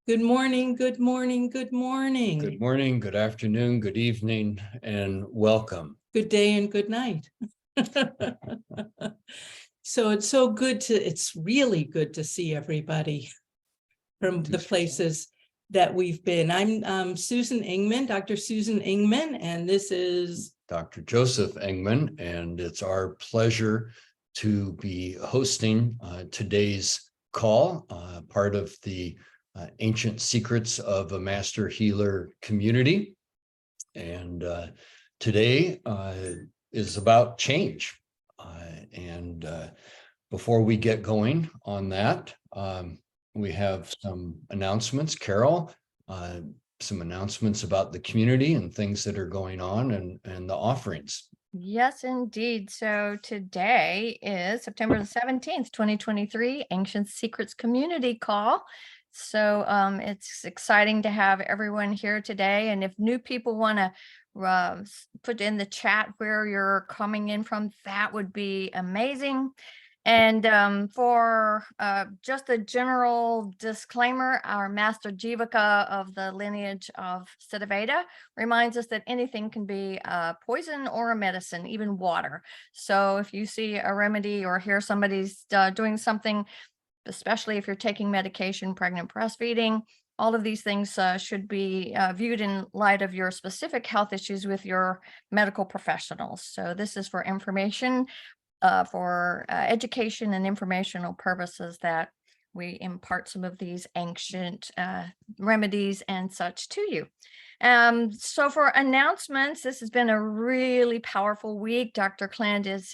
Good morning, good morning, good morning. Good morning, good afternoon, good evening, and welcome. Good day and good night. So it's really good to see everybody from the places that we've been. I'm Susan Engman, Dr. Susan Engman, and this is Dr. Joseph Engman, and it's our pleasure to be hosting today's call, part of the Ancient Secrets of a Master Healer community. And today is about change. And before we get going on that, we have some announcements. Carol, some announcements about the community and things that are going on and the offerings. Yes, indeed. So today is September the 17th, 2023, Ancient Secrets Community Call. So it's exciting to have everyone here today. And if new people want to put in the chat where you're coming in from, that would be amazing. And for just a general disclaimer, our master Jivaka of the lineage of Siddha-Veda reminds us that anything can be a poison or a medicine, even water. So if you see a remedy or hear somebody's doing something, especially if you're taking medication, pregnant, breastfeeding, all of these things should be viewed in light of your specific health issues with your medical professionals. So this is for information, for education and informational purposes, that we impart some of these ancient remedies and such to you. So for announcements, this has been a really powerful week. Dr. Clint is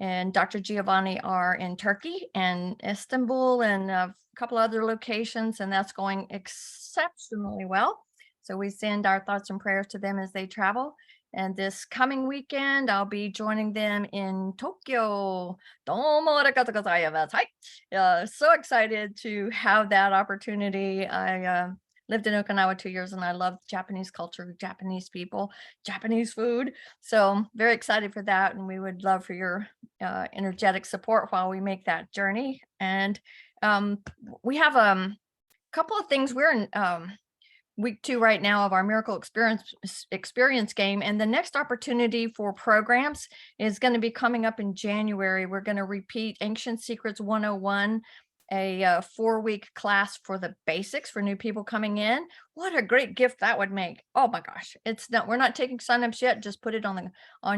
and Dr. Giovanni are in Turkey and Istanbul and a couple other locations, and that's going exceptionally well. So we send our thoughts and prayers to them as they travel. And this coming weekend, I'll be joining them in Tokyo. 𝗬𝗙𝗘𝗧𝗦. So excited to have that opportunity. I lived in Okinawa 2 years and I love Japanese culture, Japanese people, Japanese food. So very excited for that. And we would love for your energetic support while we make that journey. And we have a couple of things. We're in week 2 right now of our miracle experience game, and the next opportunity for programs is going to be coming up in January. We're going to repeat Ancient Secrets 101, a 4-week class for the basics for new people coming in. What a great gift that would make. Oh my gosh, we're not taking signups yet. Just put it on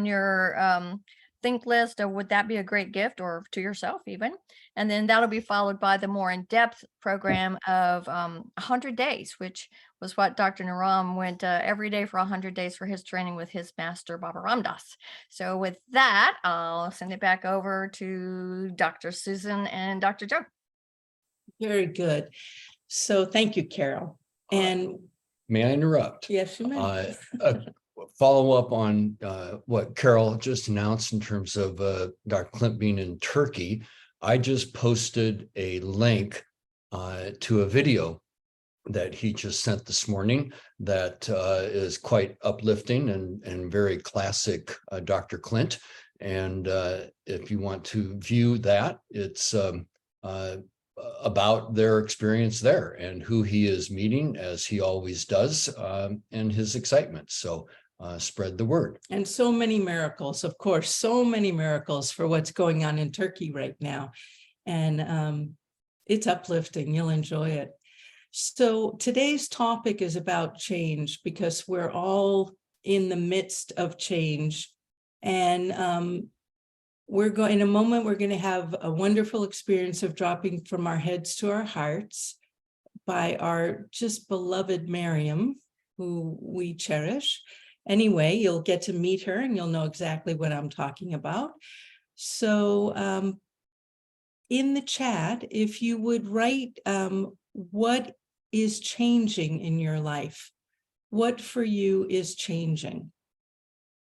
your think list of would that be a great gift, or to yourself even. And then that'll be followed by the more in-depth program of 100 days, which was what Dr. Naram went every day for 100 days for his training with his master 𝗵𝗲𝗏𝗏. So with that, I'll send it back over to Dr. Susan and Dr. Joe. very good. So thank you, Carol. And may I interrupt? Yes, you may. Follow up on what Carol just announced in terms of Dr. Clint being in Turkey. I just posted a link to a video that he just sent this morning that is quite uplifting and very classic Dr. Clint. And if you want to view that, it's about their experience there and who he is meeting, as he always does, and his excitement. So spread the word. And so many miracles, of course, so many miracles for what's going on in Turkey right now. And it's uplifting. You'll enjoy it. So today's topic is about change, because we're all in the midst of change. And in a moment, we're going to have a wonderful experience of dropping from our heads to our hearts by our just beloved Miriam, who we cherish. Anyway, you'll get to meet her and you'll know exactly what I'm talking about. So in the chat, if you would write what is changing in your life, what for you is changing.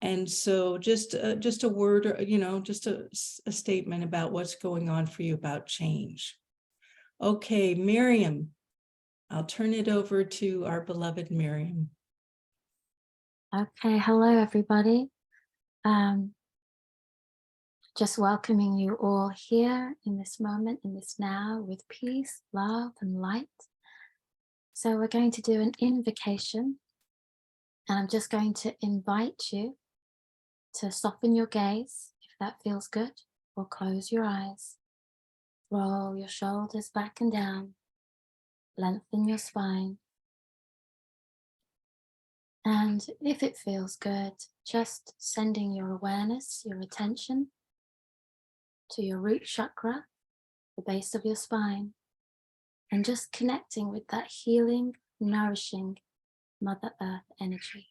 And so just a word, or, just a statement about what's going on for you about change. Okay, Miriam, I'll turn it over to our beloved Miriam. Okay, hello everybody. Just welcoming you all here in this moment, in this now, with peace, love, and light. So we're going to do an invocation, and I'm just going to invite you to soften your gaze, if that feels good, or close your eyes. Roll your shoulders back and down, lengthen your spine. And if it feels good, just sending your awareness, your attention to your root chakra, the base of your spine, and just connecting with that healing, nourishing Mother Earth energy.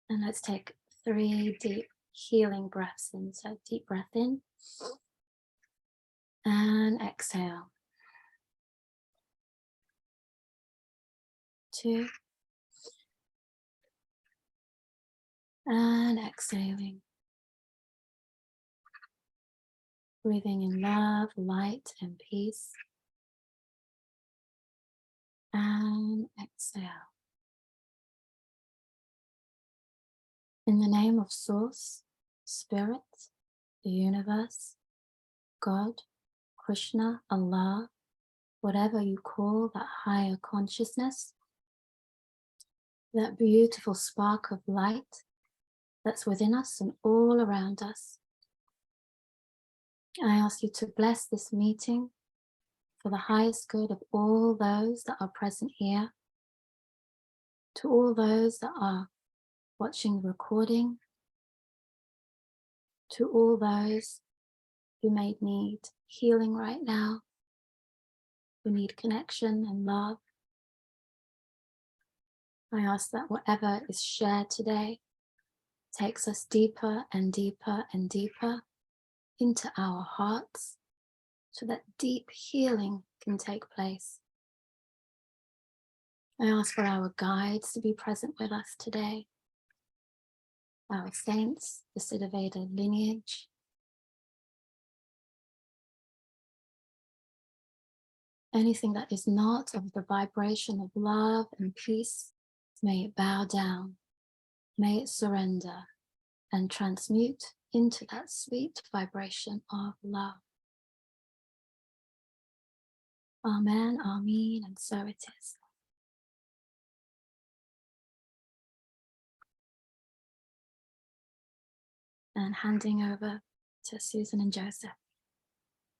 And let's take 3 deep healing breaths in. So deep breath in and exhale. 2 and exhaling. Breathing in love, light, and peace. And exhale. In the name of Source, Spirit, the universe, God, Krishna, Allah, whatever you call that higher consciousness, that beautiful spark of light that's within us and all around us. I ask you to bless this meeting for the highest good of all those that are present here, to all those that are watching the recording, to all those who may need healing right now, who need connection and love. I ask that whatever is shared today takes us deeper and deeper and deeper into our hearts, so that deep healing can take place. I ask for our guides to be present with us today, our saints, the Siddha-Veda lineage, anything that is not of the vibration of love and peace, may it bow down, may it surrender and transmute into that sweet vibration of love. Amen, Amen, and so it is. And handing over to Susan and Joseph.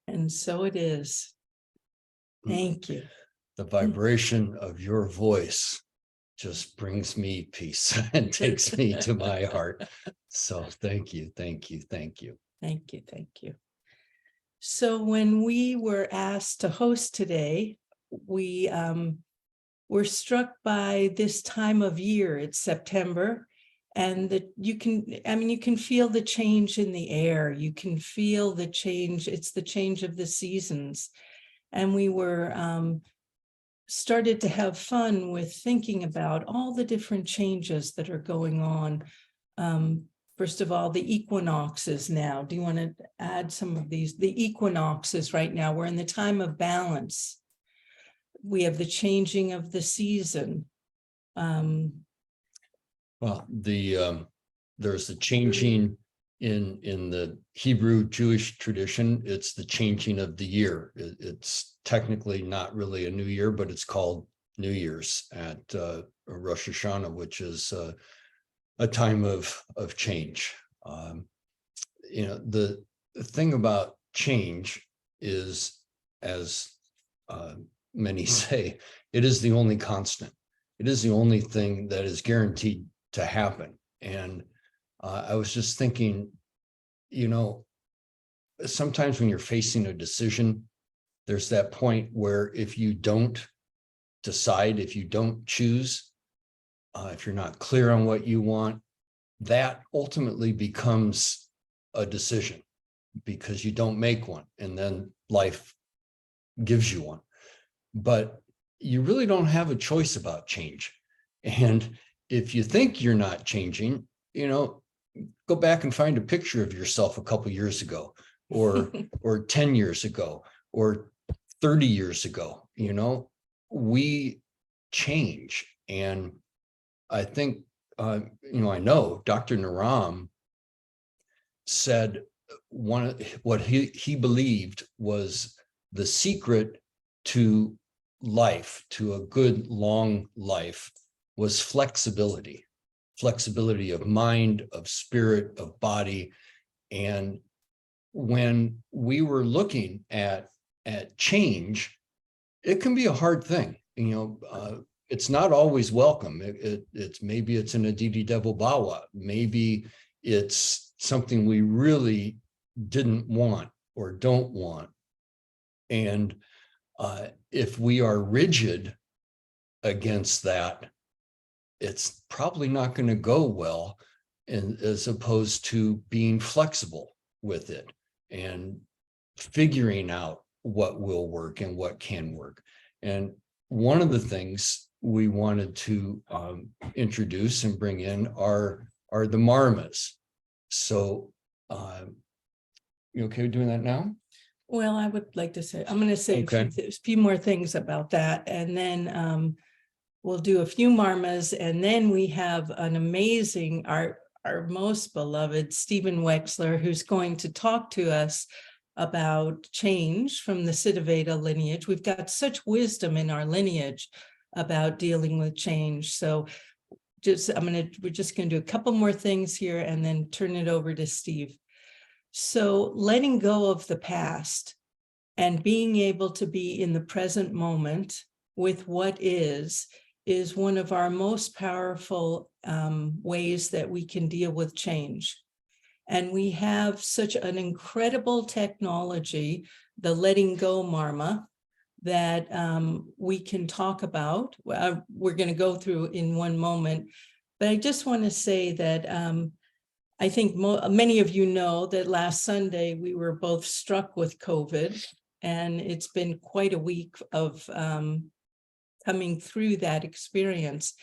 And so it is. Thank you. The vibration of your voice just brings me peace and takes me to my heart. So thank you, thank you, thank you. Thank you, thank you. So when we were asked to host today, we were struck by this time of year. It's September, and you can feel the change in the air. You can feel the change. It's the change of the seasons. And we were started to have fun with thinking about all the different changes that are going on. First of all, the equinoxes now. Do you want to add some of these? The equinoxes right now, we're in the time of balance. We have the changing of the season. Well, there's the changing in the Hebrew Jewish tradition. It's the changing of the year. It's technically not really a new year, but it's called New Year's at Rosh Hashanah, which is a time of change. The thing about change is, as many say, it is the only constant. It is the only thing that is guaranteed to happen. And I was just thinking, sometimes when you're facing a decision, there's that point where if you don't decide, if you don't choose, if you're not clear on what you want, that ultimately becomes a decision because you don't make one, and then life gives you one. But you really don't have a choice about change. And if you think you're not changing, go back and find a picture of yourself a couple years ago, or 10 years ago, or 30 years ago. We change. And I think, I know Dr. Naram said what he believed was the secret to life, to a good long life, was flexibility of mind, of spirit, of body. And when we were looking at change, it can be a hard thing. It's not always welcome. It's maybe it's an 𝗬𝗙𝗙𝗫𝗫𝗀𝗀. Maybe it's something we really didn't want or don't want. And if we are rigid against that, it's probably not going to go well, as opposed to being flexible with it and figuring out what will work and what can work. And one of the things we wanted to introduce and bring in are the 𝗲𝗲𝗏s. So you okay with doing that now? Well, I would like to say, I'm going to say a few more things about that, and then we'll do a few 𝗲𝗲𝗏s, and then we have an amazing, our most beloved Stephen Wechsler, who's going to talk to us about change from the Siddha-Veda lineage. We've got such wisdom in our lineage about dealing with change. So we're just going to do a couple more things here and then turn it over to Steve. So letting go of the past and being able to be in the present moment with what is one of our most powerful ways that we can deal with change. And we have such an incredible technology, the letting go 𝗲𝗲𝗏, that we can talk about. We're going to go through in one moment, but I just want to say that I think many of you know that last Sunday we were both struck with COVID, and it's been quite a week of coming through that experience.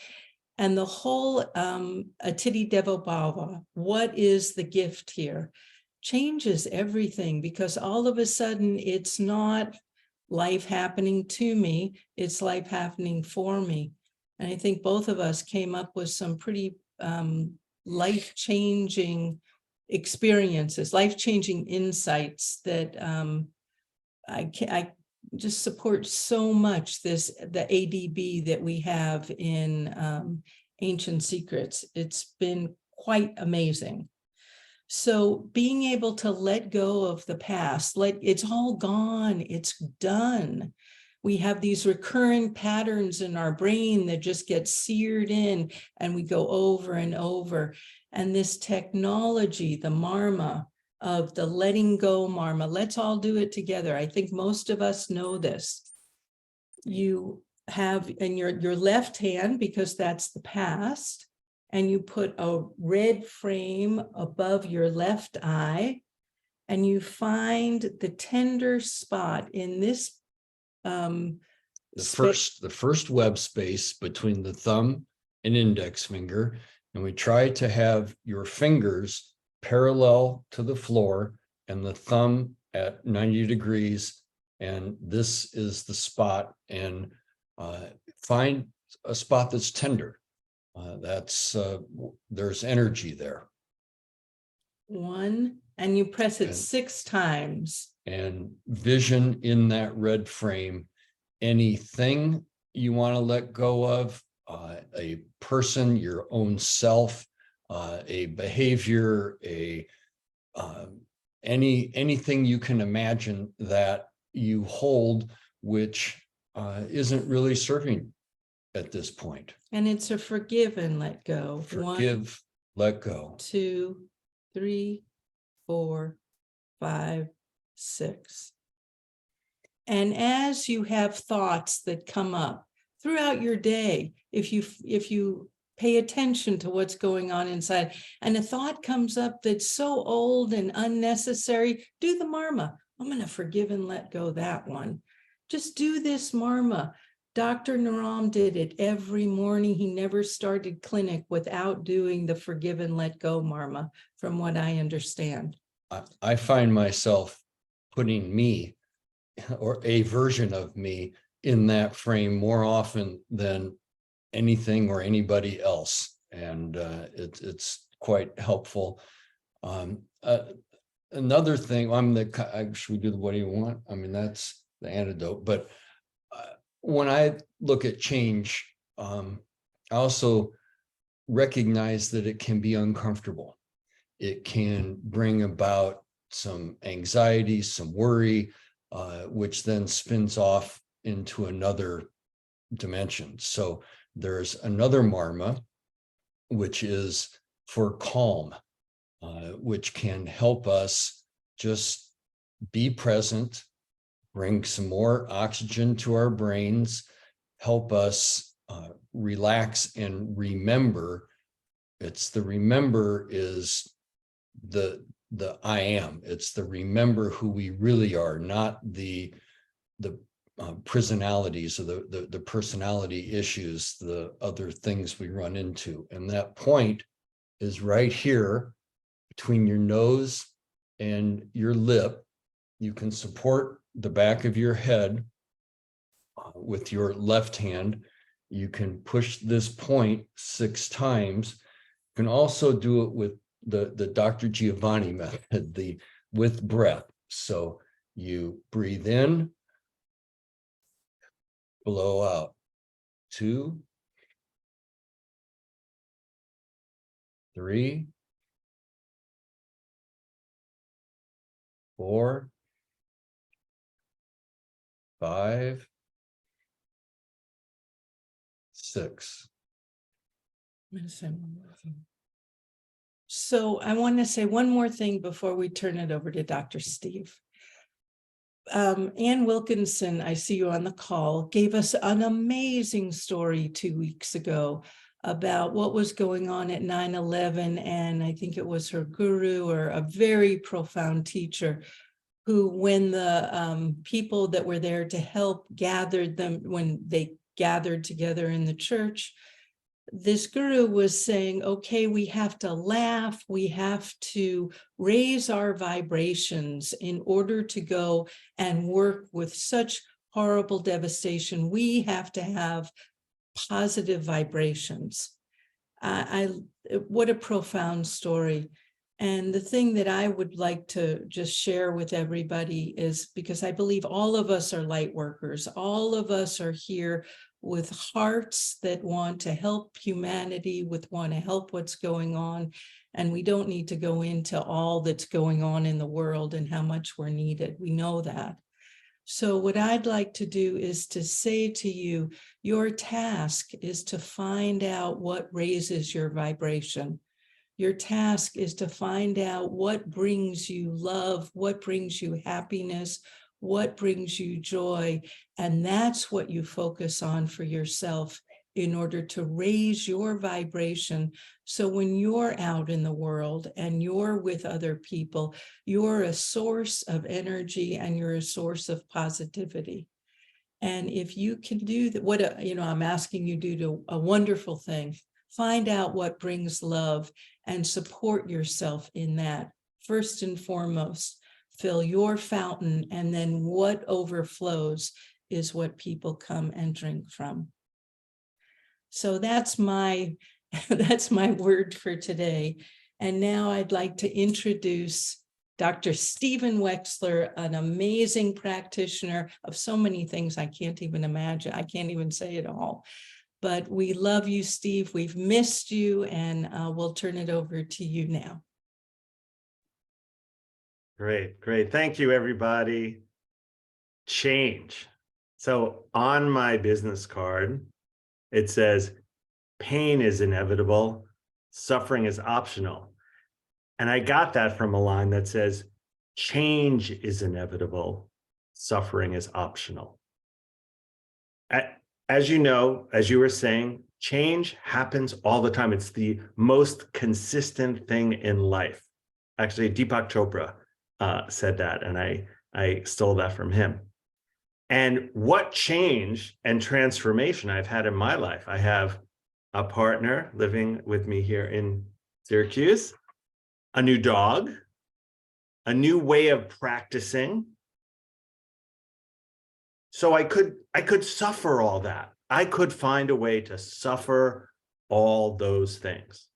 And the whole 𝗬𝗙𝗙𝗫𝗫𝗀𝗀, what is the gift here, changes everything, because all of a sudden it's not life happening to me, it's life happening for me. And I think both of us came up with some pretty life-changing experiences, life-changing insights that I just support so much the ADB that we have in Ancient Secrets. It's been quite amazing. So being able to let go of the past, it's all gone, it's done. We have these recurring patterns in our brain that just get seared in, and we go over and over. And this technology, the 𝗲𝗲𝗏, of the letting go 𝗲𝗲𝗏, let's all do it together. I think most of us know this. You have in your left hand, because that's the past, and you put a red frame above your left eye, and you find the tender spot in this the first web space between the thumb and index finger, and we try to have your fingers parallel to the floor and the thumb at 90 degrees, and this is the spot. And find a spot that's tender. There's energy there. One, and you press it 6 times. And vision in that red frame anything you want to let go of, a person, your own self, a behavior, anything you can imagine that you hold, which isn't really serving at this point. And it's a forgive and let go. Forgive, let go. 2, 3, 4, 5, 6. And as you have thoughts that come up throughout your day, if you pay attention to what's going on inside, and a thought comes up that's so old and unnecessary, do the 𝗲𝗲𝗏. I'm going to forgive and let go that one. Just do this 𝗲𝗲𝗏. Dr. Naram did it every morning. He never started clinic without doing the forgive and let go 𝗲𝗲𝗏, from what I understand. I find myself putting me, or a version of me, in that frame more often than anything or anybody else, and it's quite helpful. Another thing, should we do the what do you want? I mean, that's the antidote. But when I look at change, I also recognize that it can be uncomfortable. It can bring about some anxiety, some worry, which then spins off into another dimension. So there's another marma, which is for calm, which can help us just be present, bring some more oxygen to our brains, help us relax and remember. It's the remember is the I am. It's the remember who we really are, not the personalities or the personality issues, the other things we run into. And that point is right here between your nose and your lip. You can support the back of your head with your left hand. You can push this point 6 times. You can also do it with the Dr. Giovanni method, with breath. So you breathe in, blow out. 2, 3, 4, 5, 6. I'm gonna say one more thing. So I want to say one more thing before we turn it over to Dr. Steve. Ann Wilkinson, I see you on the call, gave us an amazing story 2 weeks ago about what was going on at 9/11, and I think it was her guru or a very profound teacher who, when the people that were there to help gathered them, when they gathered together in the church, this guru was saying, okay, we have to laugh, we have to raise our vibrations in order to go and work with such horrible devastation. We have to have positive vibrations. What a profound story. And the thing that I would like to just share with everybody is, because I believe all of us are light workers, all of us are here with hearts that want to help humanity, want to help what's going on. And we don't need to go into all that's going on in the world and how much we're needed. We know that. So what I'd like to do is to say to you, your task is to find out what raises your vibration. Your task is to find out what brings you love, what brings you happiness, what brings you joy. And that's what you focus on for yourself in order to raise your vibration. So when you're out in the world and you're with other people, you're a source of energy and you're a source of positivity. And if you can do that, I'm asking you to do a wonderful thing. Find out what brings love and support yourself in that. First and foremost, fill your fountain, and then what overflows is what people come and drink from. So that's my word for today. And now I'd like to introduce Dr. Stephen Wechsler, an amazing practitioner of so many things I can't even imagine. I can't even say it all. But we love you, Steve. We've missed you, and we'll turn it over to you now. Great, great. Thank you, everybody. Change. So on my business card, it says, pain is inevitable, suffering is optional. And I got that from a line that says, change is inevitable, suffering is optional. As you know, as you were saying, change happens all the time. It's the most consistent thing in life. Actually, 𝗵𝗲𝗪𝗏 said that, and I stole that from him. And what change and transformation I've had in my life. I have a partner living with me here in Syracuse, a new dog, a new way of practicing. So I could suffer all that. I could find a way to suffer all those things.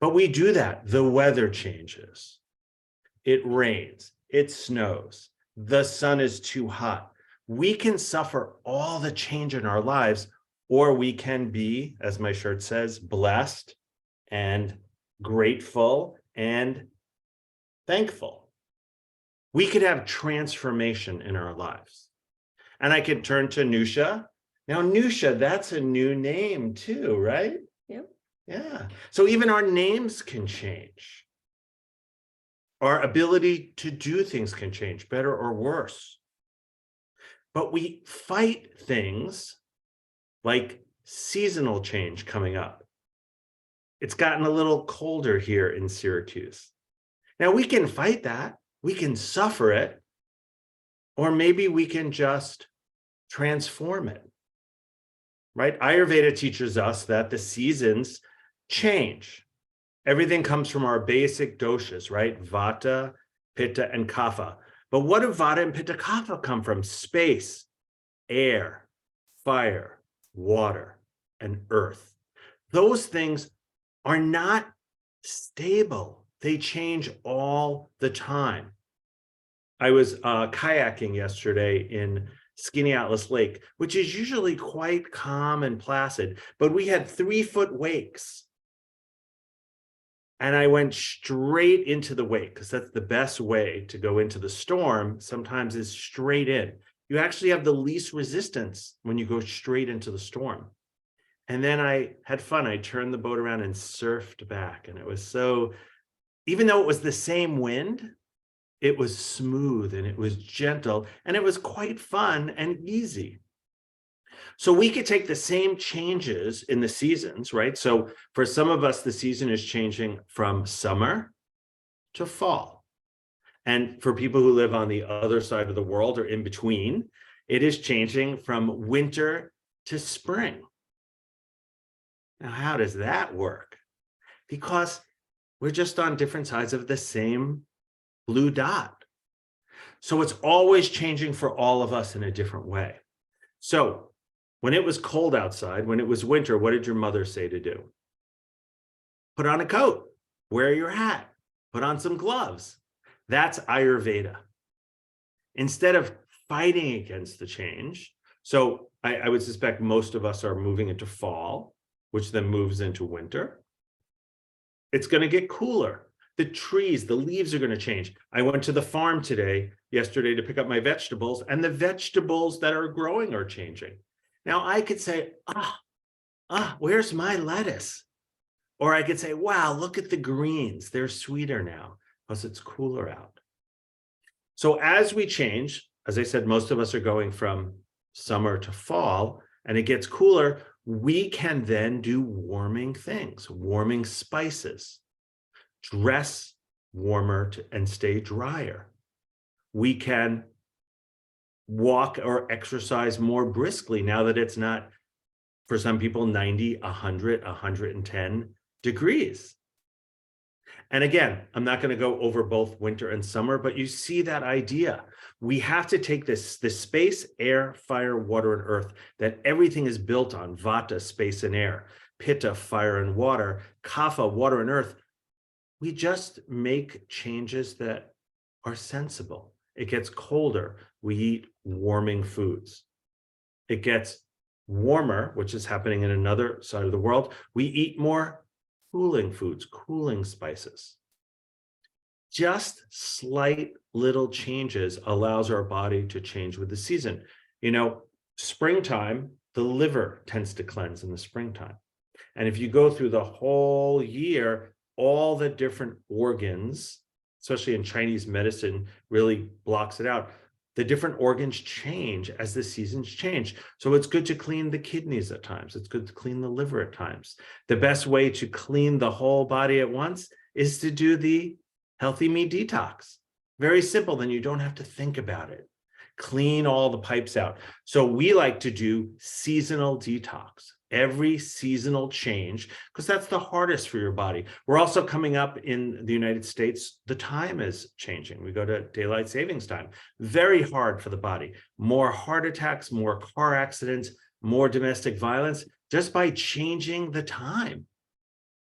But we do that. The weather changes. It rains. It snows. the sun is too hot. We can suffer all the change in our lives, or we can be, as my shirt says, blessed and grateful and thankful. We could have transformation in our lives. And I could turn to Nusha. Now, Nusha, that's a new name too, right? Yep. Yeah. So even our names can change. Our ability to do things can change, better or worse. But we fight things like seasonal change coming up. It's gotten a little colder here in Syracuse. Now we can fight that, we can suffer it, or maybe we can just transform it, right? Ayurveda teaches us that the seasons change. Everything comes from our basic doshas, right? Vata, Pitta, and Kapha. But what do Vata and Pitta Kapha come from? Space, air, fire, water, and earth. Those things are not stable. They change all the time. I was kayaking yesterday in Skinny Atlas Lake, which is usually quite calm and placid, but we had 3-foot wakes. And I went straight into the wake, because that's the best way to go into the storm, sometimes is straight in. You actually have the least resistance when you go straight into the storm. And then I had fun. I turned the boat around and surfed back. And it was so, even though it was the same wind, it was smooth and it was gentle and it was quite fun and easy. So we could take the same changes in the seasons, right? So for some of us, the season is changing from summer to fall. And for people who live on the other side of the world or in between, it is changing from winter to spring. Now, how does that work? Because we're just on different sides of the same blue dot. So it's always changing for all of us in a different way. So when it was cold outside, when it was winter, what did your mother say to do? Put on a coat, wear your hat, put on some gloves. That's Ayurveda. Instead of fighting against the change, so I would suspect most of us are moving into fall, which then moves into winter. It's going to get cooler. The trees, the leaves are going to change. I went to the farm yesterday to pick up my vegetables, and the vegetables that are growing are changing. Now I could say, where's my lettuce? Or I could say, wow, look at the greens. They're sweeter now because it's cooler out. So as we change, as I said, most of us are going from summer to fall, and it gets cooler. We can then do warming things, warming spices, dress warmer and stay drier. We can walk or exercise more briskly now that it's not, for some people, 90, 100, 110 degrees. And again, I'm not going to go over both winter and summer, but you see that idea. We have to take this space, air, fire, water, and earth that everything is built on, Vata, space and air, Pitta, fire and water, Kapha, water and earth. We just make changes that are sensible. It gets colder, we eat warming foods. It gets warmer, which is happening in another side of the world. We eat more cooling foods, cooling spices. Just slight little changes allows our body to change with the season. You know, springtime, the liver tends to cleanse in the springtime. And if you go through the whole year, all the different organs, especially in Chinese medicine, really blocks it out. The different organs change as the seasons change. So it's good to clean the kidneys at times. It's good to clean the liver at times. The best way to clean the whole body at once is to do the healthy me detox. Very simple, then you don't have to think about it. Clean all the pipes out. So we like to do seasonal detox. Every seasonal change, because that's the hardest for your body. We're also coming up in the United States, the time is changing. We go to daylight savings time. Very hard for the body. More heart attacks, more car accidents, more domestic violence, just by changing the time,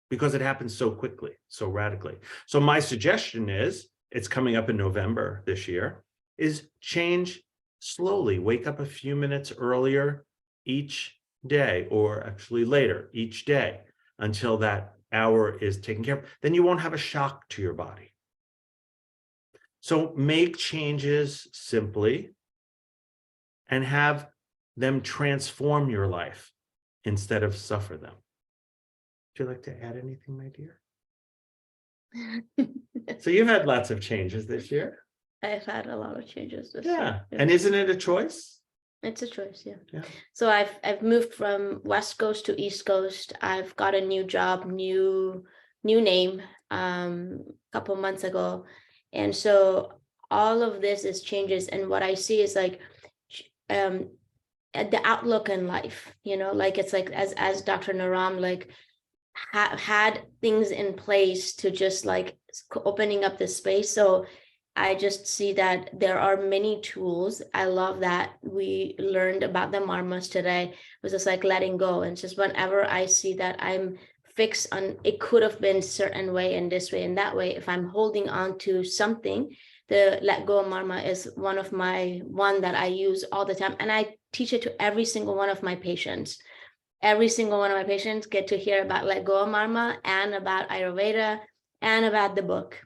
because it happens so quickly, so radically. So my suggestion is, it's coming up in November this year. is change slowly. Wake up a few minutes earlier each day, or actually later each day, until that hour is taken care of. Then you won't have a shock to your body. So make changes simply and have them transform your life instead of suffer them. Would you like to add anything, my dear? So you've had lots of changes this year. I've had a lot of changes this Yeah. year. And isn't it a choice? It's a choice, yeah. Yeah. So I've moved from West Coast to East Coast. I've got a new job, new name, a couple months ago. And so all of this is changes. And what I see is like the outlook in life, like it's like as Dr. Naram like had things in place to just like opening up this space. So I just see that there are many tools. I love that we learned about the marmas today. It was just like letting go. And just whenever I see that I'm fixed on, it could have been certain way and this way and that way. If I'm holding on to something, the let go marma is one that I use all the time. And I teach it to every single one of my patients. Every single one of my patients get to hear about let go marma and about Ayurveda and about the book.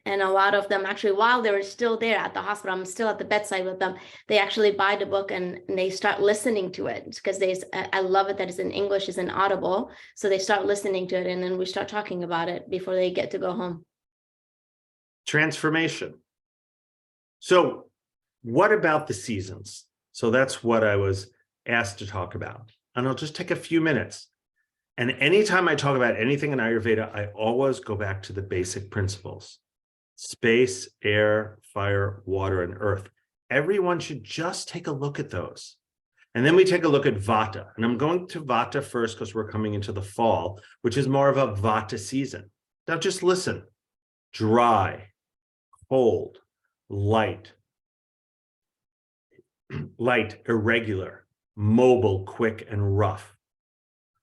And a lot of them actually, while they were still there at the hospital, I'm still at the bedside with them, they actually buy the book and they start listening to it because I love it that it's in English, it's in Audible. So they start listening to it and then we start talking about it before they get to go home. Transformation. So what about the seasons? So that's what I was asked to talk about. And I'll just take a few minutes. And anytime I talk about anything in Ayurveda, I always go back to the basic principles. Space, air, fire, water, and earth. Everyone should just take a look at those. And then we take a look at Vata. And I'm going to Vata first because we're coming into the fall, which is more of a Vata season. Now just listen. Dry, cold, light, irregular, mobile, quick, and rough.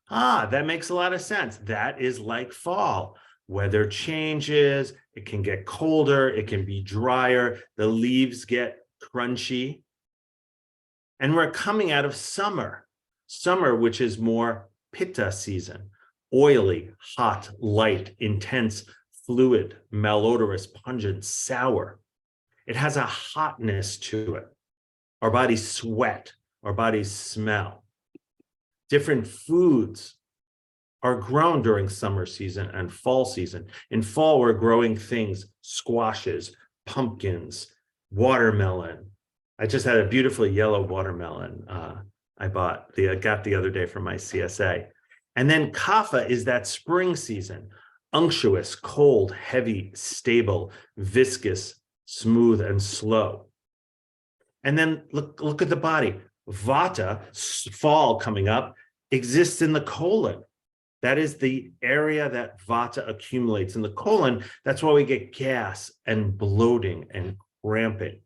That makes a lot of sense. That is like fall. Weather changes, it can get colder, it can be drier, the leaves get crunchy. And we're coming out of summer, which is more Pitta season, oily, hot, light, intense, fluid, malodorous, pungent, sour. It has a hotness to it. Our bodies sweat, our bodies smell. Different foods are grown during summer season and fall season. In fall, we're growing things, squashes, pumpkins, watermelon. I just had a beautiful yellow watermelon I got the other day from my CSA. And then Kapha is that spring season, unctuous, cold, heavy, stable, viscous, smooth, and slow. And then look at the body. Vata, fall coming up, exists in the colon. That is the area that Vata accumulates in the colon. That's why we get gas and bloating and cramping.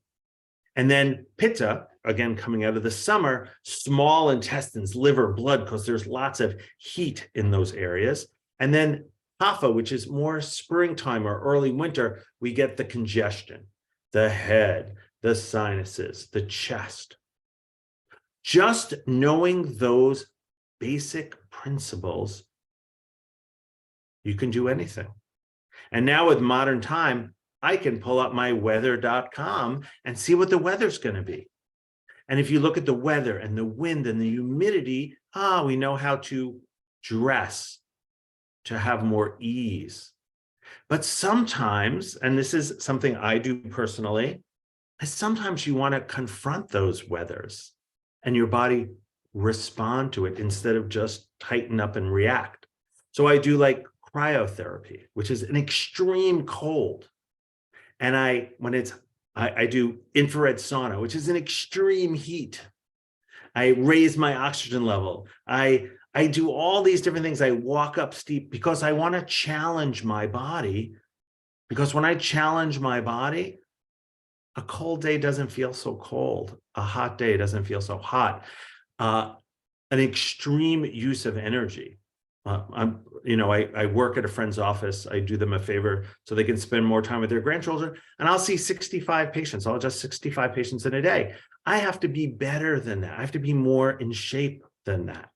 And then Pitta, again, coming out of the summer, small intestines, liver, blood, because there's lots of heat in those areas. And then Kapha, which is more springtime or early winter, we get the congestion, the head, the sinuses, the chest. Just knowing those basic principles, you can do anything. And now with modern time, I can pull up my weather.com and see what the weather's going to be. And if you look at the weather and the wind and the humidity, we know how to dress to have more ease. But sometimes, and this is something I do personally, sometimes you want to confront those weathers and your body respond to it instead of just tighten up and react. So I do like cryotherapy, which is an extreme cold. And I do infrared sauna, which is an extreme heat. I raise my oxygen level. I do all these different things. I walk up steep because I want to challenge my body. Because when I challenge my body, a cold day doesn't feel so cold. A hot day doesn't feel so hot. An extreme use of energy I work at a friend's office. I do them a favor so they can spend more time with their grandchildren, and I'll see 65 patients. I'll adjust 65 patients in a day. I have to be better than that. I have to be more in shape than that.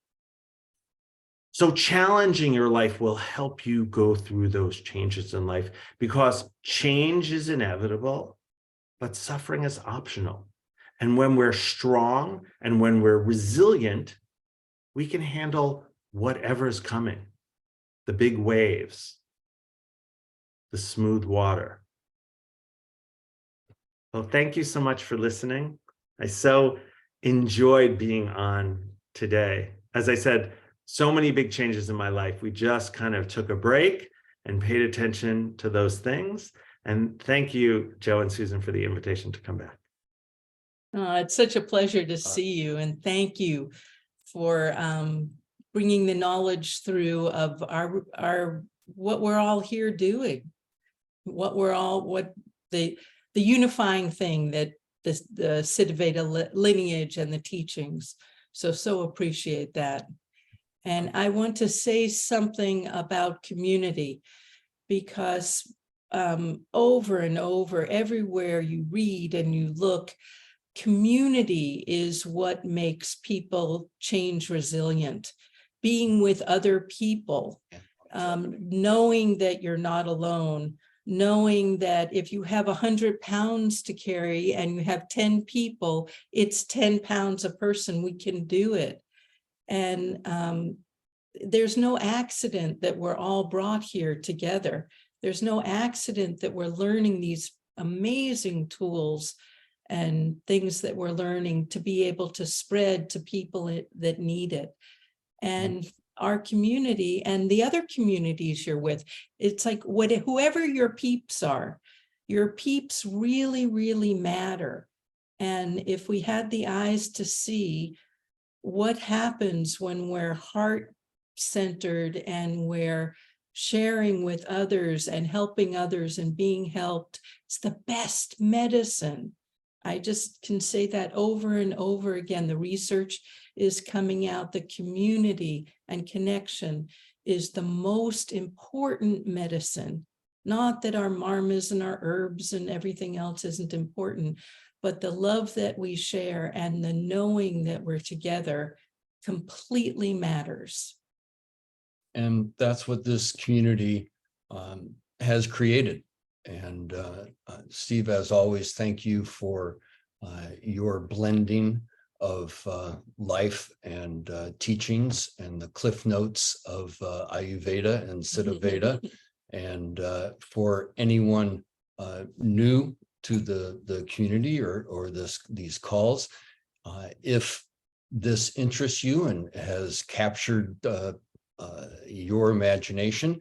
So challenging your life will help you go through those changes in life, because change is inevitable, but suffering is optional. And when we're strong and when we're resilient, we can handle whatever is coming. The big waves, the smooth water. Well, thank you so much for listening. I so enjoyed being on today. As I said, so many big changes in my life. We just kind of took a break and paid attention to those things. And thank you, Joe and Susan, for the invitation to come back. It's such a pleasure to see you, and thank you for bringing the knowledge through of our what we're all here doing, what the unifying thing that the Siddha-Veda lineage and the teachings. So appreciate that. And I want to say something about community, because over and over, everywhere you read and you look, community is what makes people change resilient. Being with other people, knowing that you're not alone, knowing that if you have 100 pounds to carry and you have 10 people, it's 10 pounds a person, we can do it. And there's no accident that we're all brought here together. There's no accident that we're learning these amazing tools and things that we're learning to be able to spread to people that need it. And our community and the other communities you're with, it's like whoever your peeps are, your peeps really, really matter. And if we had the eyes to see what happens when we're heart-centered and we're sharing with others and helping others and being helped, it's the best medicine. I just can say that over and over again. The research is coming out. The community and connection is the most important medicine. Not that our marmas and our herbs and everything else isn't important, but the love that we share and the knowing that we're together completely matters. And that's what this community has created. And Steve, as always, thank you for your blending of life and teachings and the cliff notes of Ayurveda and Siddha-Veda. And for anyone new to the community or these calls, if this interests you and has captured your imagination,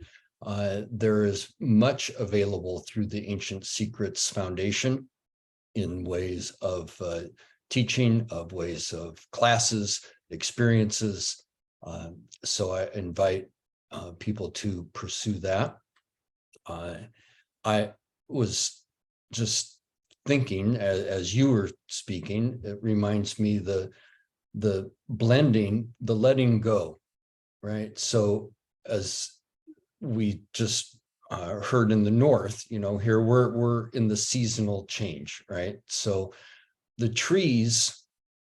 there is much available through the Ancient Secrets Foundation in ways of teaching, of ways of classes, experiences. So I invite people to pursue that. I was just thinking as you were speaking, it reminds me the blending, the letting go, right? So as we just heard in the north, here we're in the seasonal change, right? So the trees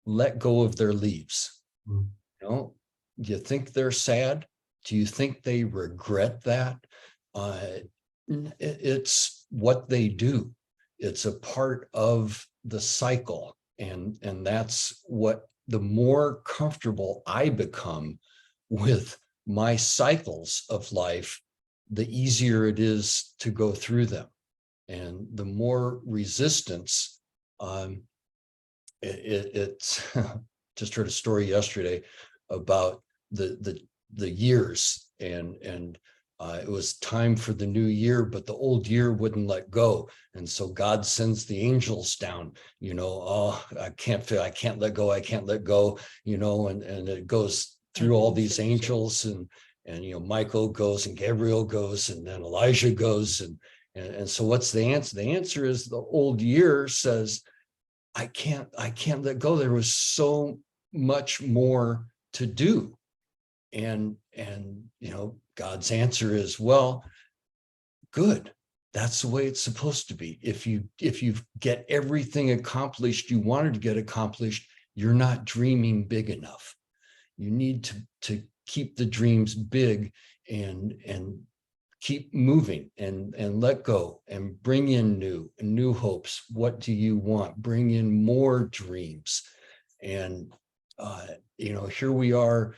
let go of their leaves. Do you think they're sad? Do you think they regret that? It's what they do. It's a part of the cycle. And that's what, the more comfortable I become with my cycles of life, the easier it is to go through them. And the more resistance, it's just heard a story yesterday about the years and it was time for the new year, but the old year wouldn't let go. And so God sends the angels down, oh, I can't let go. I can't let go, and it goes through all these angels and Michael goes and Gabriel goes and then Elijah goes. And so what's the answer? The answer is the old year says, I can't let go. There was so much more to do. And you know, God's answer is, well, good. That's the way it's supposed to be. If you get everything accomplished you wanted to get accomplished, you're not dreaming big enough. You need to keep the dreams big and keep moving and let go and bring in new hopes. What do you want? Bring in more dreams. And you know, here we are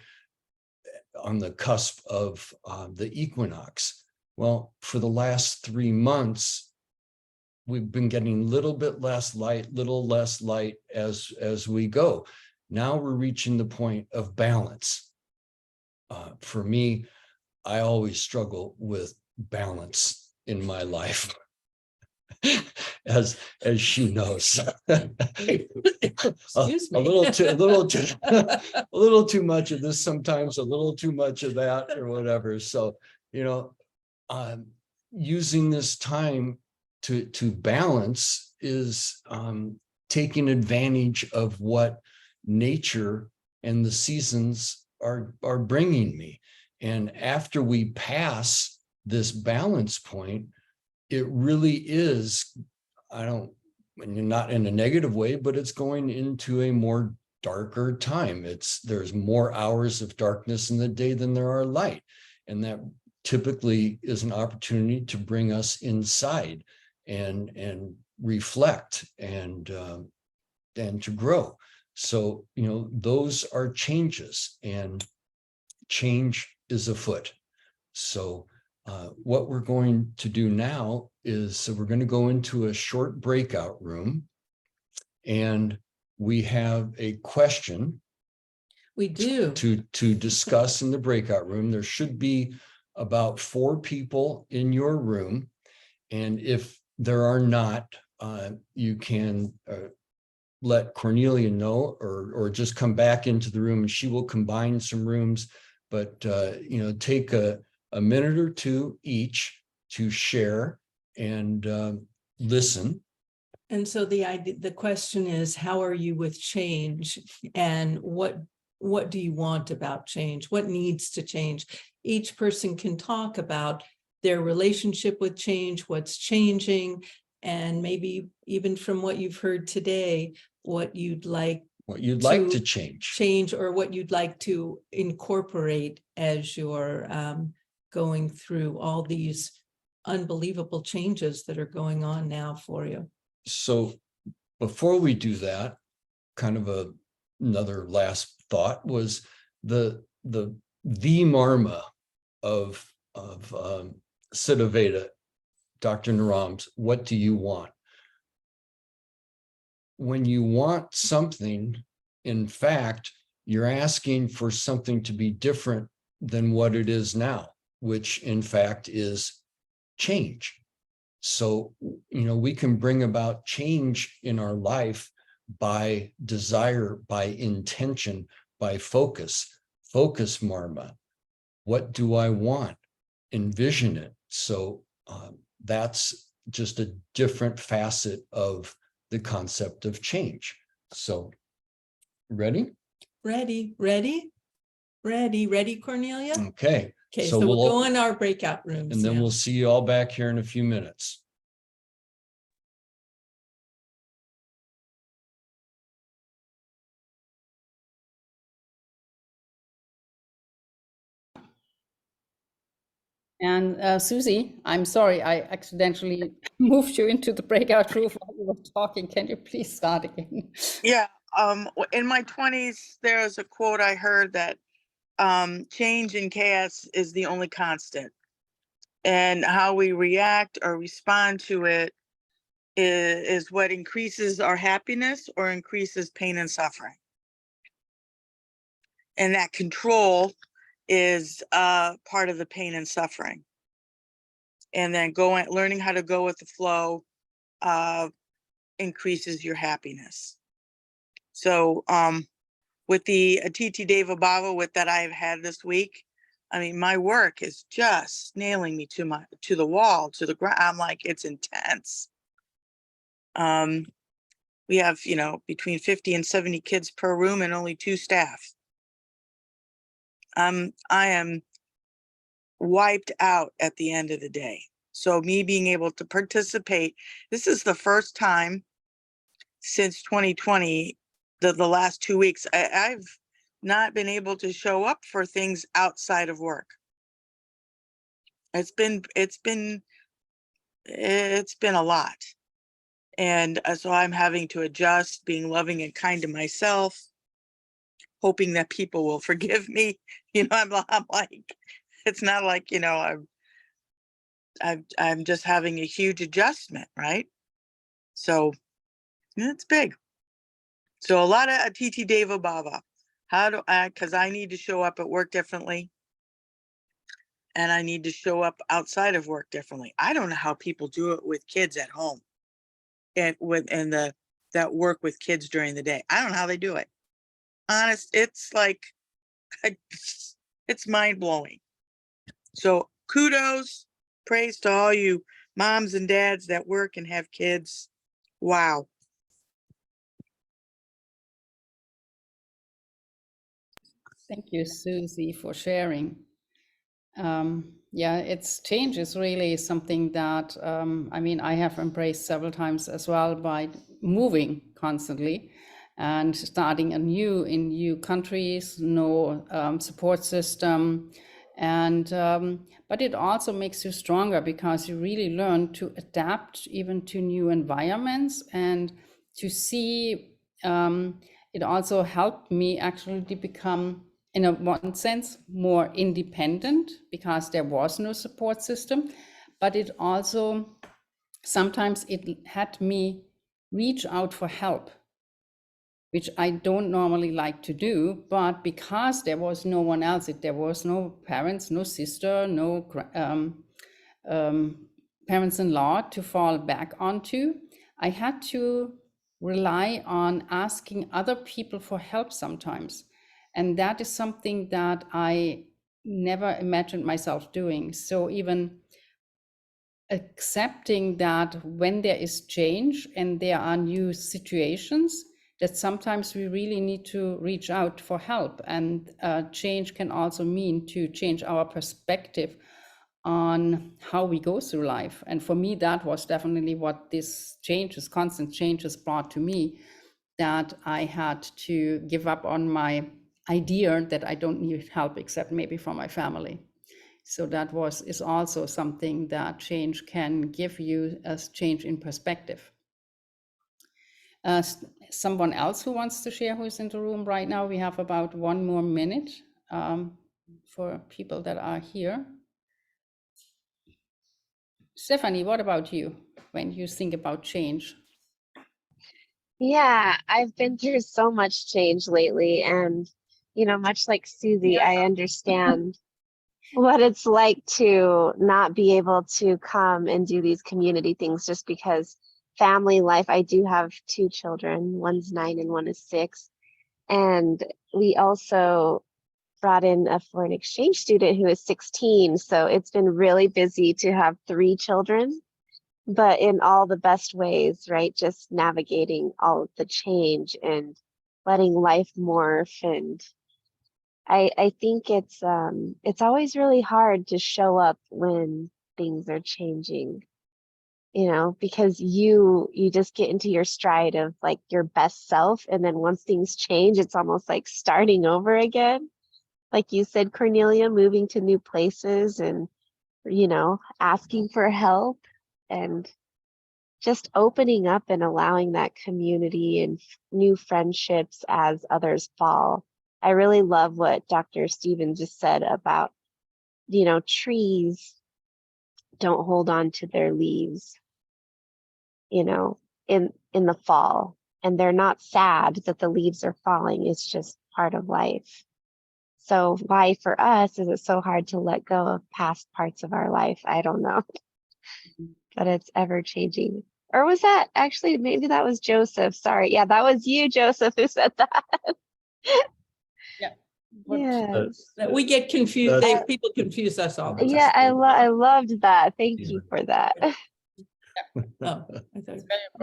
on the cusp of the equinox. Well, for the last 3 months, we've been getting a little bit less light as we go. Now we're reaching the point of balance. For me, I always struggle with balance in my life, as she knows. Excuse me. a little too much of this sometimes, a little too much of that, or whatever. So, you know, using this time to balance is taking advantage of what nature and the seasons are bringing me. And after we pass this balance point, it really is, not in a negative way, but it's going into a more darker time. There's more hours of darkness in the day than there are light. And that typically is an opportunity to bring us inside and reflect and to grow. So, you know, those are changes, and change is afoot. So what we're going to do now is we're going to go into a short breakout room, and we have a question We do. to discuss in the breakout room. There should be about 4 people in your room, and if there are not, you can let Cornelia know, or just come back into the room and she will combine some rooms. But you know, take a minute or two each to share and listen. And so the question is, how are you with change, and what do you want about change? What needs to change? Each person can talk about their relationship with change, what's changing, and maybe even from what you've heard today, what you'd like to change, or what you'd like to incorporate as you're going through all these unbelievable changes that are going on now for you. So before we do that, kind of another last thought was the 𝗵𝗲𝗪𝗀 of Siddha-Veda, Dr. Naram's What Do You Want? When you want something, in fact, you're asking for something to be different than what it is now, which in fact is change. So, you know, we can bring about change in our life by desire, by intention, by focus 𝗵𝗲𝗪𝗀. What do I want? Envision it. So that's just a different facet of the concept of change. So, ready? Ready, Cornelia? Okay. Okay, so we'll go in our breakout rooms. And then we'll see you all back here in a few minutes. And Susie, I'm sorry, I accidentally moved you into the breakout room while you were talking. Can you please start again? Yeah, in my 20s, there's a quote I heard that change and chaos is the only constant. And how we react or respond to it is what increases our happiness or increases pain and suffering. And that control is part of the pain and suffering. And then learning how to go with the flow increases your happiness. So with the Atiti Deva Bhava that I've had this week, I mean, my work is just nailing me to the wall, to the ground. I'm like, it's intense. We have, you know, between 50 and 70 kids per room and only 2 staff. I am wiped out at the end of the day. So me being able to participate, this is the first time since 2020, the last 2 weeks, I've not been able to show up for things outside of work. It's been a lot. And so I'm having to adjust, being loving and kind to myself, hoping that people will forgive me. You know, I'm like, it's not like, you know, I'm just having a huge adjustment, right? So it's big. So a lot of Atiti Deva Bhava. How do I, because I need to show up at work differently. And I need to show up outside of work differently. I don't know how people do it with kids at home and that work with kids during the day. I don't know how they do it. Honest, it's like, it's mind blowing. So kudos, praise to all you moms and dads that work and have kids. Wow. Thank you, Susie, for sharing. Yeah, change is really something that, I mean, I have embraced several times as well by moving constantly and starting in new countries, no support system. And, but it also makes you stronger because you really learn to adapt even to new environments and to see, it also helped me actually to become, in one sense, more independent because there was no support system, but it also, sometimes it had me reach out for help, which I don't normally like to do, but because there was no one else, there was no parents, no sister, no parents-in-law to fall back onto, I had to rely on asking other people for help sometimes. And that is something that I never imagined myself doing. So even accepting that when there is change and there are new situations, that sometimes we really need to reach out for help. And change can also mean to change our perspective on how we go through life. And for me, that was definitely what this changes, constant changes brought to me, that I had to give up on my idea that I don't need help except maybe from my family. So that is also something that change can give you, as change in perspective. Someone else who wants to share who's in the room right now? We have about 1 more minute for people that are here. Stephanie, what about you when you think about change? Yeah, I've been through so much change lately, and you know, much like Susie, I understand what it's like to not be able to come and do these community things just because family life. I do have 2 children, one's 9 and one is 6. And we also brought in a foreign exchange student who is 16. So it's been really busy to have 3 children, but in all the best ways, right? Just navigating all of the change and letting life morph. And I think it's always really hard to show up when things are changing, you know, because you just get into your stride of like your best self. And then once things change, it's almost like starting over again. Like you said, Cornelia, moving to new places and, you know, asking for help and just opening up and allowing that community and new friendships as others fall. I really love what Dr. Stephen just said about, you know, trees don't hold on to their leaves, you know, in the fall, and they're not sad that the leaves are falling. It's just part of life. So why for us is it so hard to let go of past parts of our life? I don't know, but it's ever changing. Or was that actually, maybe that was Joseph. Sorry. Yeah, that was you, Joseph, who said that. Yeah. Yes. That we get confused. People confuse us all the time. Yeah, I loved that. Thank you for that. Oh,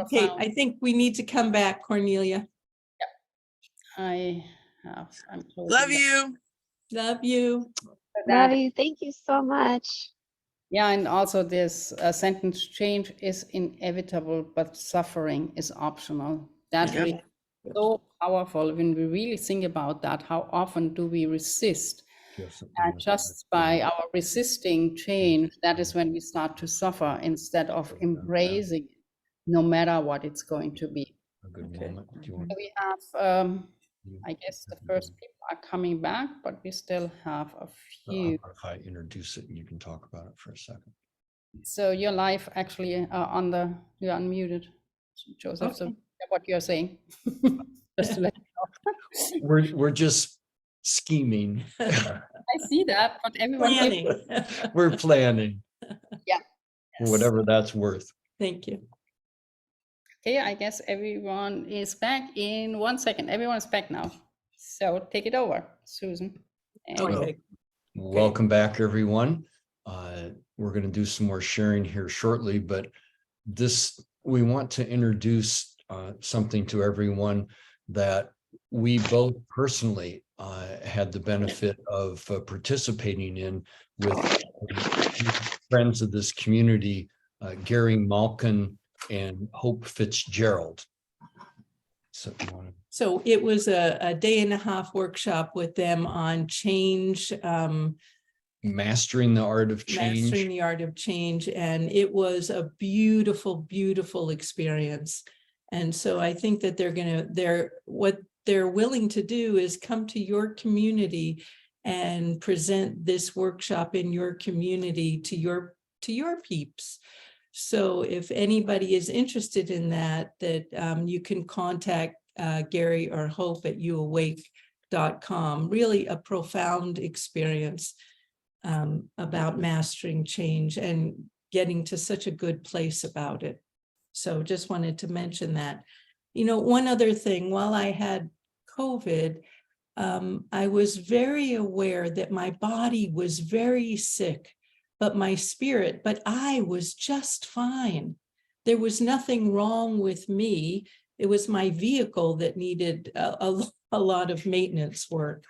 okay, I think we need to come back, Cornelia. I'm Love you. Love you. that, Love you. Thank you so much. yeah, and also this sentence, change is inevitable, but suffering is optional. That Yep. really so powerful when we really think about that. How often do we resist? And just by our resisting change, that is when we start to suffer instead of embracing it, no matter what it's going to be. A good Okay. moment. Do you want So we have, I guess the first people are coming back, but we still have a few. if I introduce it and you can talk about it for a second? So you're live actually you're unmuted, Joseph. So Okay. what you're saying. Just to let you know. We're just scheming. I see that, but everyone keeps- Planning. We're planning. Yeah. For whatever that's worth. Thank you. Okay, I guess everyone is back in 1 second. Everyone is back now. So take it over, Susan. And- Okay. Welcome back, everyone. We're going to do some more sharing here shortly, but we want to introduce something to everyone that we both personally had the benefit of participating in with friends of this community, 𝗬𝗙𝗖𝗓𝗓 and Hope Fitzgerald. So it was a day and a half workshop with them on change, Mastering the Art of Change. Mastering the Art of Change. And it was a beautiful, beautiful experience. And so I think that what they're willing to do is come to your community and present this workshop in your community to your peeps. So if anybody is interested in that, you can contact Gary or Hope at 𝗬𝗢𝗡𝗏.com. Really a profound experience about mastering change and getting to such a good place about it. So just wanted to mention that. You know, one other thing, while I had COVID, I was very aware that my body was very sick, but I was just fine. There was nothing wrong with me. It was my vehicle that needed a lot of maintenance work.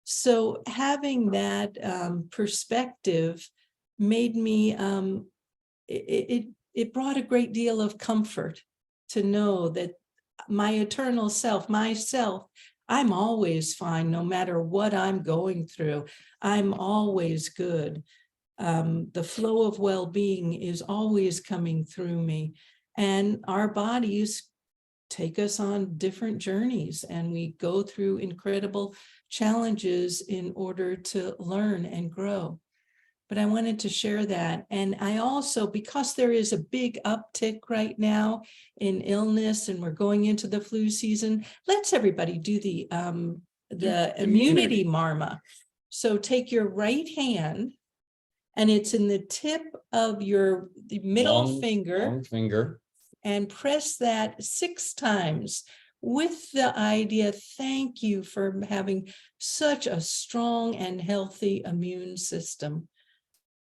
So having that perspective made me, it brought a great deal of comfort to know that my eternal self, myself, I'm always fine, no matter what I'm going through. I'm always good. The flow of well-being is always coming through me. And our bodies take us on different journeys, and we go through incredible challenges in order to learn and grow. But I wanted to share that. And I also, because there is a big uptick right now in illness and we're going into the flu season, let's everybody do the immunity marma. So take your right hand, and it's in the tip of your middle finger, and press that 6 times with the idea, thank you for having such a strong and healthy immune system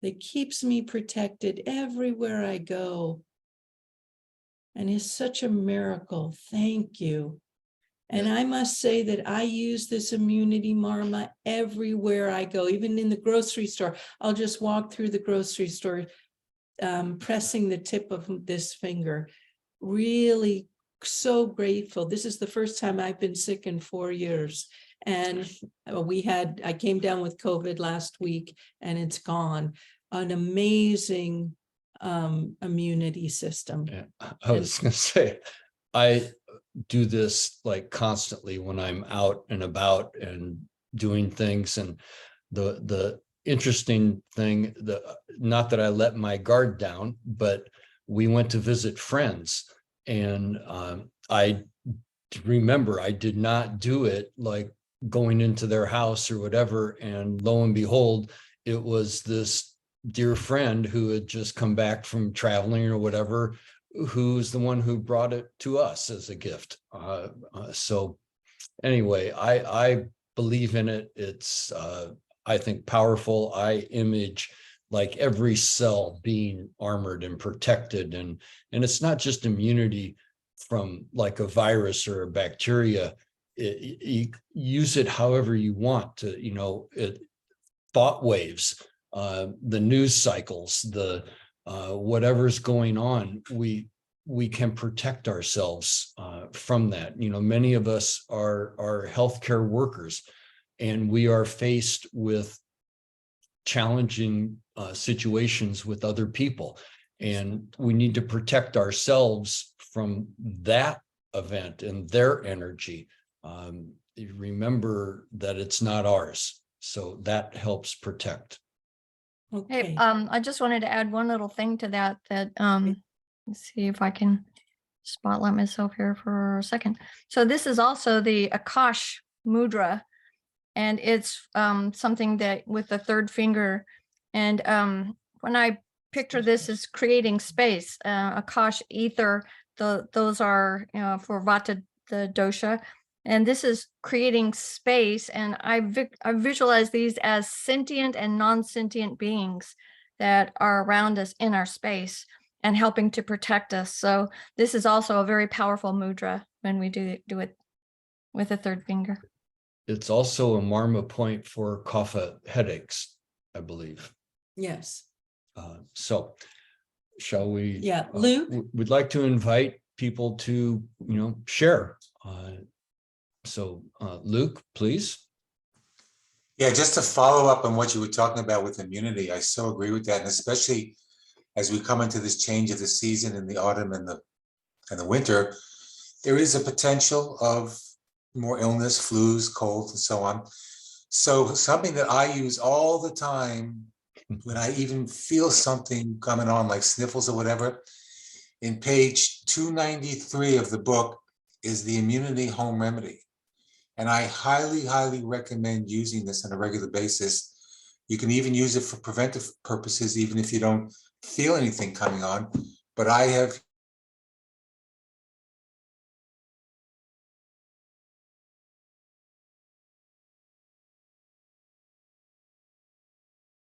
that keeps me protected everywhere I go. And is such a miracle. Thank you. And I must say that I use this immunity marma everywhere I go, even in the grocery store. I'll just walk through the grocery store, pressing the tip of this finger. Really so grateful. This is the first time I've been sick in 4 years. And I came down with COVID last week, and it's gone. An amazing immunity system. Yeah, I was going to say, I do this like constantly when I'm out and about and doing things. And the interesting thing, not that I let my guard down, but we went to visit friends, and I remember I did not do it like going into their house or whatever. And lo and behold, it was this dear friend who had just come back from traveling or whatever, who's the one who brought it to us as a gift. So anyway, I believe in it. It's, I think, powerful. I image like every cell being armored and protected. And it's not just immunity from like a virus or a bacteria. You use it however you want to, thought waves, the news cycles, the whatever's going on, we can protect ourselves from that. You know, many of us are healthcare workers, and we are faced with challenging situations with other people, and we need to protect ourselves from that event and their energy. Remember that it's not ours, so that helps protect. Okay. Hey, I just wanted to add one little thing to that, let's see if I can spotlight myself here for a second. So this is also the Akash mudra, and it's something that with the third finger. And when I picture this as creating space, Akash ether, those are for Vata, the dosha. And this is creating space. And I visualize these as sentient and non-sentient beings that are around us in our space and helping to protect us. So this is also a very powerful mudra when we do it with the third finger. It's also a marma point for kapha headaches, I believe. Yes. So shall we? Yeah, Luke? We'd like to invite people to, share. So Luke, please. Yeah, just to follow up on what you were talking about with immunity, I so agree with that. And especially as we come into this change of the season in the autumn and the winter, there is a potential of more illness, flus, colds, and so on. So something that I use all the time when I even feel something coming on, like sniffles or whatever, in page 293 of the book is the immunity home remedy. And I highly, highly recommend using this on a regular basis. You can even use it for preventive purposes, even if you don't feel anything coming on. But I have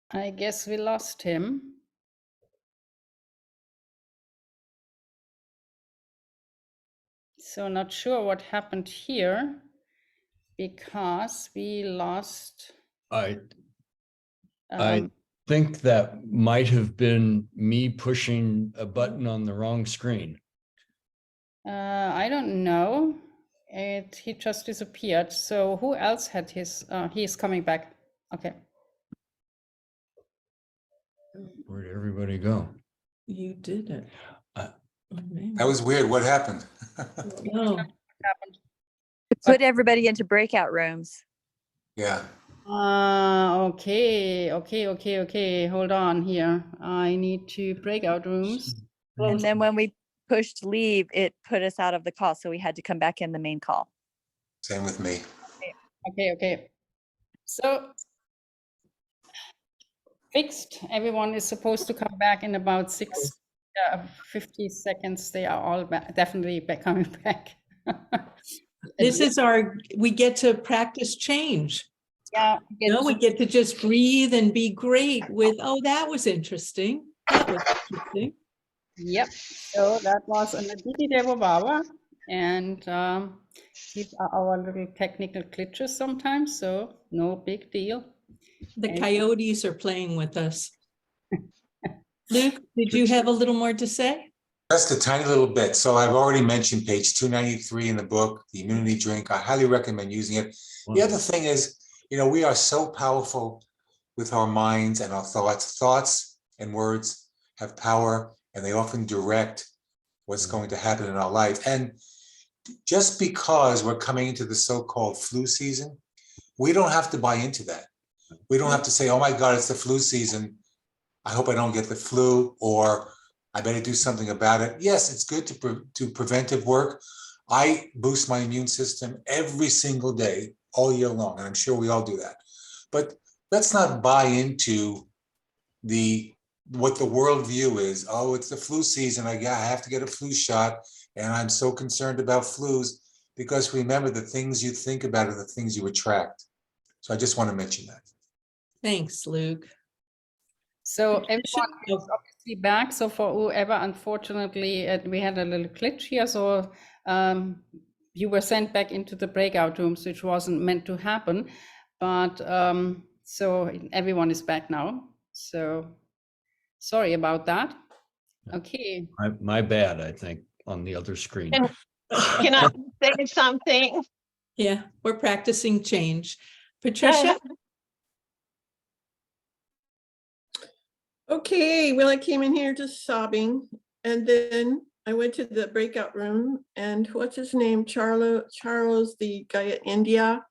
I guess we lost him. So not sure what happened here because we lost. I think that might have been me pushing a button on the wrong screen. I don't know. He just disappeared. So who else had his? He's coming back. Okay. Where'd everybody go? You did it. that was weird. What happened? No. Put everybody into breakout rooms. Yeah. Okay. Hold on here. I need to breakout rooms. And then when we pushed leave, it put us out of the call. So we had to come back in the main call. Same with me. Okay. So fixed. Everyone is supposed to come back in about 50 seconds. They are all definitely coming back. This is we get to practice change. Yeah. We get to just breathe and be great with, oh, that was interesting. That was interesting. Yep. So that was an 𝗬𝗙𝗘𝗧𝗦, and these are our little technical glitches sometimes. So no big deal. The coyotes are playing with us. Luke, did you have a little more to say? Just a tiny little bit. So I've already mentioned page 293 in the book, the immunity drink. I highly recommend using it. The other thing is, we are so powerful with our minds and our thoughts. Thoughts and words have power, and they often direct what's going to happen in our life. And just because we're coming into the so-called flu season, we don't have to buy into that. We don't have to say, oh my God, it's the flu season. I hope I don't get the flu, or I better do something about it. Yes, it's good to do preventive work. I boost my immune system every single day, all year long, and I'm sure we all do that. But let's not buy into what the worldview is. Oh, it's the flu season. I have to get a flu shot, and I'm so concerned about flus, because remember, the things you think about are the things you attract. So I just want to mention that. Thanks, Luke. So everyone is obviously back. So for whoever, unfortunately, we had a little glitch here. So you were sent back into the breakout rooms, which wasn't meant to happen. But So everyone is back now. So sorry about that. Okay. My bad, I think, on the other screen. Can I say something? Yeah, we're practicing change. Patricia? Okay, well, I came in here just sobbing, and then I went to the breakout room, and what's his name? Charles, the guy at India,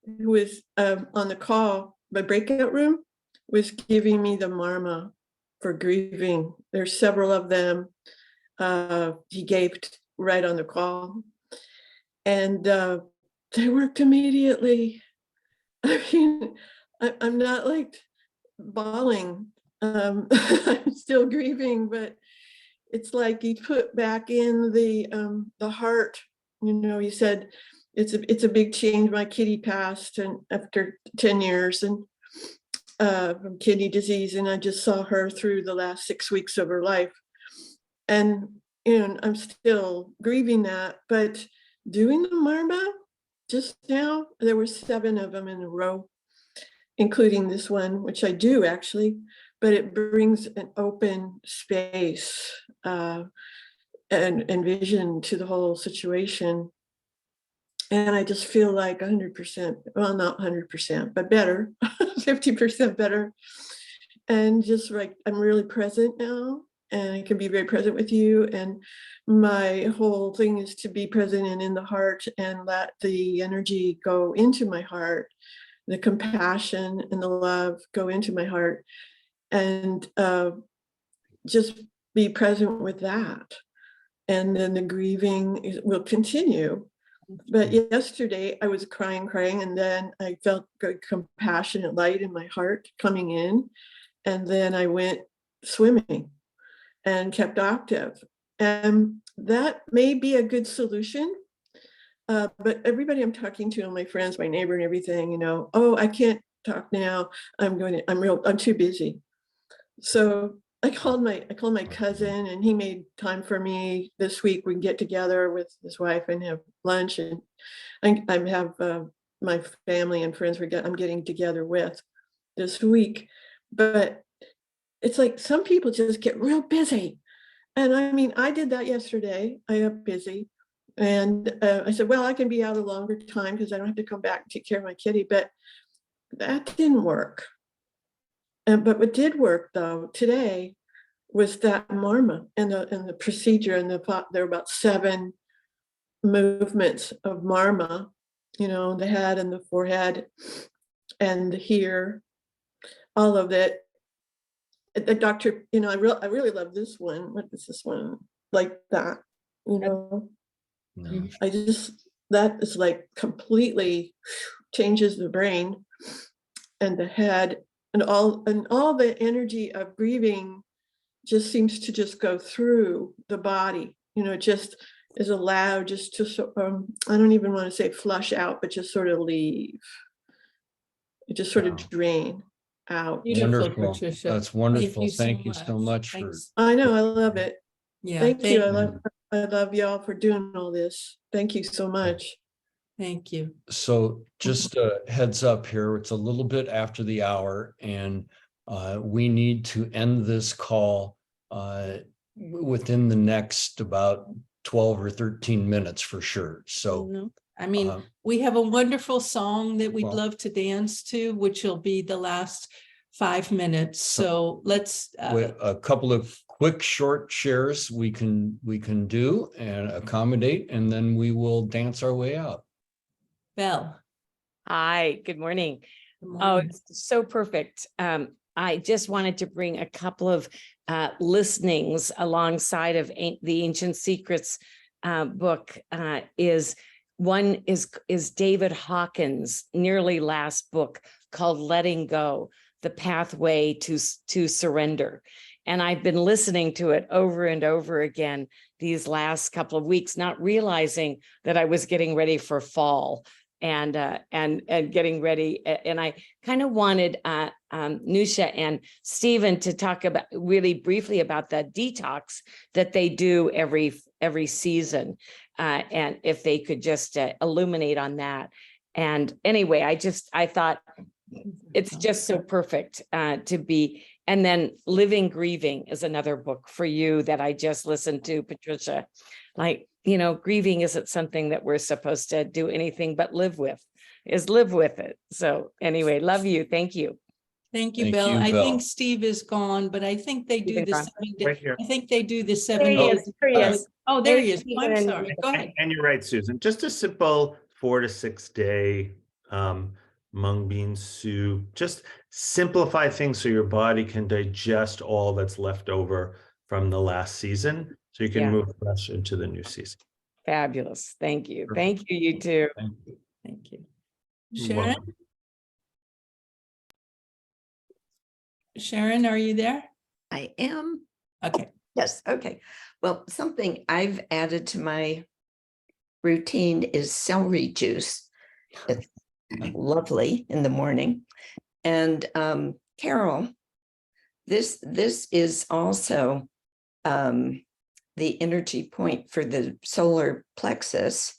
who was on the call, the breakout room, was giving me the marma for grieving. There's several of them he gave right on the call, and they worked immediately. I mean, I'm not like bawling. I'm still grieving, but it's like he put back in the heart. You know, he said it's a big change. My kitty passed, and after 10 years, and from kidney disease, and I just saw her through the last 6 weeks of her life, and I'm still grieving that. But doing the marma just now, there were 7 of them in a row, including this one, which I do actually, but it brings an open space and vision to the whole situation. And I just feel like 100%, well, not 100%, but better, 50% better. And just like, I'm really present now, and I can be very present with you. And my whole thing is to be present and in the heart, and let the energy go into my heart, the compassion and the love go into my heart, and just be present with that. And then the grieving will continue. But yesterday I was crying, and then I felt good compassionate light in my heart coming in. And then I went swimming and kept active. And that may be a good solution. But everybody I'm talking to, my friends, my neighbor and everything, oh, I can't talk now. I'm too busy. So I called my cousin, and he made time for me this week. We can get together with his wife and have lunch, and I have my family and friends I'm getting together with this week. But it's like some people just get real busy. And I mean, I did that yesterday. I got busy. And I said, well, I can be out a longer time because I don't have to come back and take care of my kitty. But that didn't work. But what did work, though, today was that marma and the procedure. And there were about 7 movements of marma, the head and the forehead and here, all of it. The doctor, I really love this one. What is this one? Like that, No. That is like completely changes the brain and the head, and all the energy of grieving just seems to just go through the body. It just is allowed just to, I don't even want to say flush out, but just sort of leave. It just sort of drain out. Beautiful, Wonderful. Patricia. That's wonderful. Thank you so much for. Thanks. I know, I love it. Yeah, Thank you. I love y'all for doing all this. Thank you so much. Thank you. So just a heads up here, it's a little bit after the hour, and we need to end this call within the next about 12 or 13 minutes for sure. So I mean, we have a wonderful song that we'd love to dance to, which will be the last 5 minutes. So let's a couple of quick short shares we can do and accommodate, and then we will dance our way out. Belle. Hi, good morning. Oh, it's so perfect. I just wanted to bring a couple of listenings alongside of the Ancient Secrets book. One is David Hawkins' nearly last book called Letting Go, The Pathway to Surrender. And I've been listening to it over and over again these last couple of weeks, not realizing that I was getting ready for fall and getting ready. And I kind of wanted Nusha and Stephen to talk about really briefly about the detox that they do every season. And if they could just illuminate on that. And anyway, I thought It's just so perfect to be. And then Living Grieving is another book for you that I just listened to, Patricia. Like, grieving isn't something that we're supposed to do anything but live with it. So anyway, love you. Thank you. Thank you, Thank Bill. you, I Bill. think Steve is gone, but I think they do Steve the is gone. 7 Right days. here. I think they do the 7 There he days. is. There he is. Oh, there he There's is. I'm Stephen. sorry. Go ahead. And you're right, Susan. Just a simple 4 to 6 day mung bean soup. Just simplify things so your body can digest all that's left over from the last season, so you can Yeah. move fresh into the new season. Fabulous. Thank you. Perfect. Thank you, you too. Thank you. Thank you. You're Sharon? welcome. Sharon, are you there? I am. Okay. Yes. Okay. Well, something I've added to my routine is celery juice. It's lovely in the morning. And Carol, this is also the energy point for the solar plexus.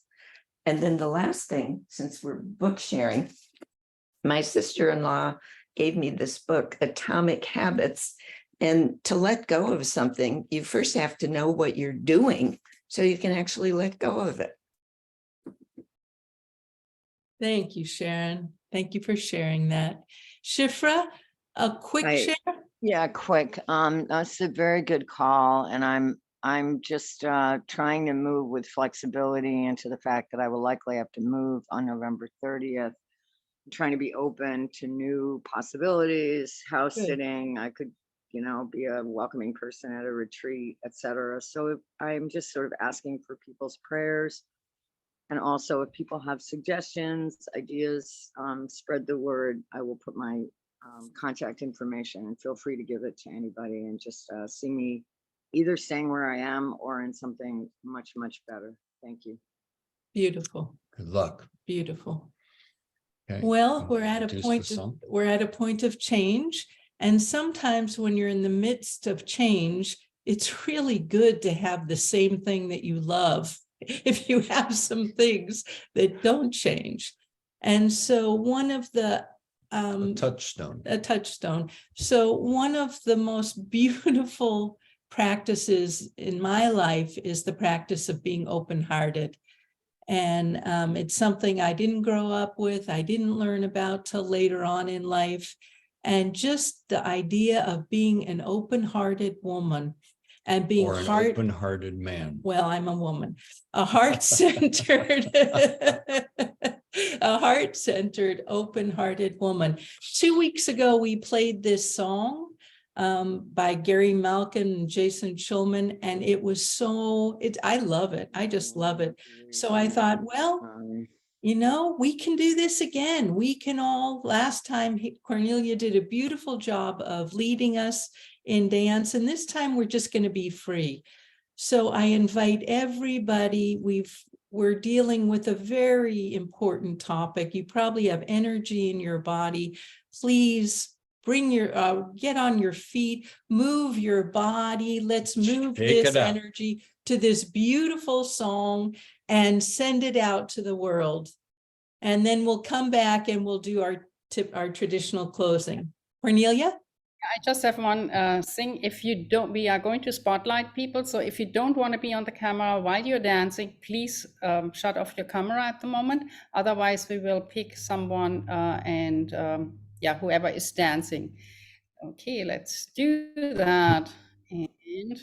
And then the last thing, since we're book sharing, my sister-in-law gave me this book, Atomic Habits. And to let go of something, you first have to know what you're doing so you can actually let go of it. Thank you, Sharon. Thank you for sharing that. Shifra, a quick Right. share? Yeah, quick. That's a very good call. And I'm just trying to move with flexibility into the fact that I will likely have to move on November 30th. I'm trying to be open to new possibilities, house Good. sitting. I could, be a welcoming person at a retreat, etc. So I'm just sort of asking for people's prayers. And also if people have suggestions, ideas, spread the word. I will put my contact information and feel free to give it to anybody and just see me either staying where I am or in something much, much better. Thank you. Beautiful. Good luck. Beautiful. Okay. Well, we're at Introduce a point the song. we're at a point of change. And sometimes when you're in the midst of change, it's really good to have the same thing that you love if you have some things that don't change. And so one of the A touchstone. a touchstone. So one of the most beautiful practices in my life is the practice of being open-hearted. And it's something I didn't grow up with. I didn't learn about till later on in life. And just the idea of being an open-hearted woman and being Or an open-hearted man. well, I'm a woman, a heart-centered, a heart-centered, open-hearted woman. 2 weeks ago, we played this song by Gary Malkin and Jason Schulman, and it was I love it. I just love it. So I thought, well, we can do this again. We can all, last time Cornelia did a beautiful job of leading us in dance, and this time we're just going to be free. So I invite everybody. We're dealing with a very important topic. You probably have energy in your body. Please bring get on your feet, move your body. Let's move this energy to this beautiful song and send it out to the world. And then we'll come back and we'll do our traditional closing. Cornelia? I just have one thing. We are going to spotlight people. So if you don't want to be on the camera while you're dancing, please shut off your camera at the moment. Otherwise, we will pick someone and whoever is dancing. Okay, let's do that. And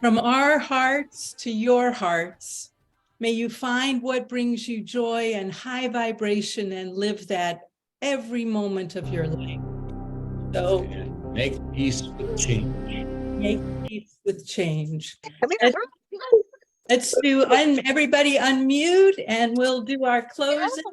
From our hearts to your hearts, may you find what brings you joy and high vibration and live that every moment of your life. So And make peace with change. make peace with change. Let's do, everybody unmute and we'll do our closing.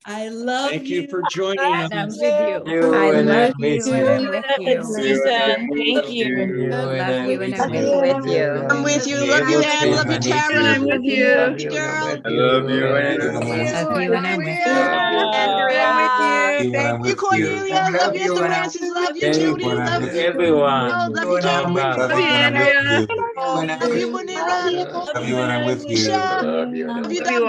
I love you. Thank you for joining And I'm us. with you. I and love I'm you with and I'm you. with And you. Susan, thank you. Love you and I'm you. with you. I'm with you. Love you, Ed. Love you, Tara. I'm with you. Love you and I'm Cheryl. with I you. love you. Love you and I'm with you. Andrea, I'm with you. You and I'm Thank you, with you. Cornelia. Love you, Esther Francis. Love you, Judy. Love you, everyone. Rose. Love you, Carol. Love Love you you, and I'm with Andrea. you. Love you, Bonira. Love you and I'm with you. Love you,